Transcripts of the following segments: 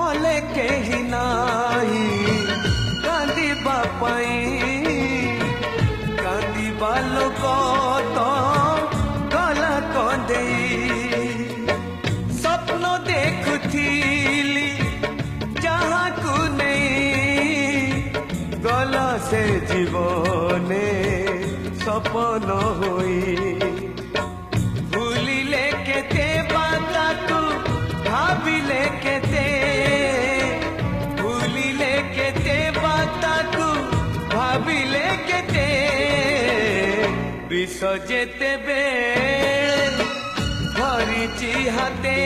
भले केही नाही कांदिबा पाई कांदिबा लोक तो गला कंदेई स्वप्न देखुथिली जहाँ को नहीं गला से जीवने सपन होई भूलिले केते बाता को भाविले केते भूलिले केते बाता को भाविले केते विष जेते बेल भरिची हाते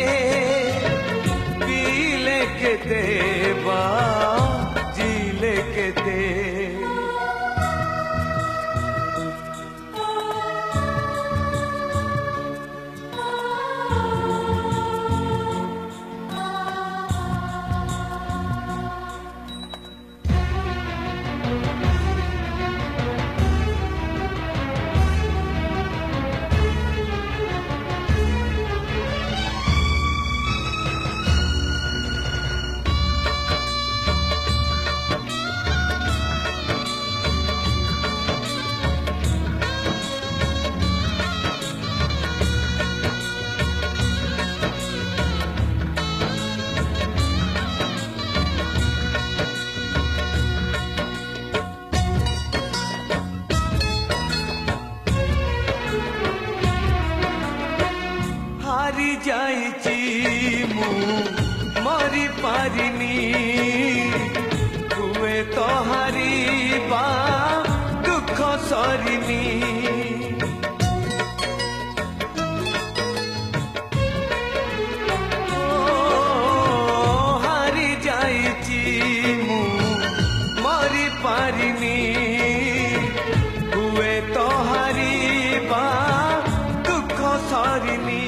पीले केते बा जीले केते हारी जाइची मु मरी पारिनी हुए तो हारिबा दुख सरिनी हारी जाइची मु मरी पारिनी हुए तो हारिबा दुख सरिनी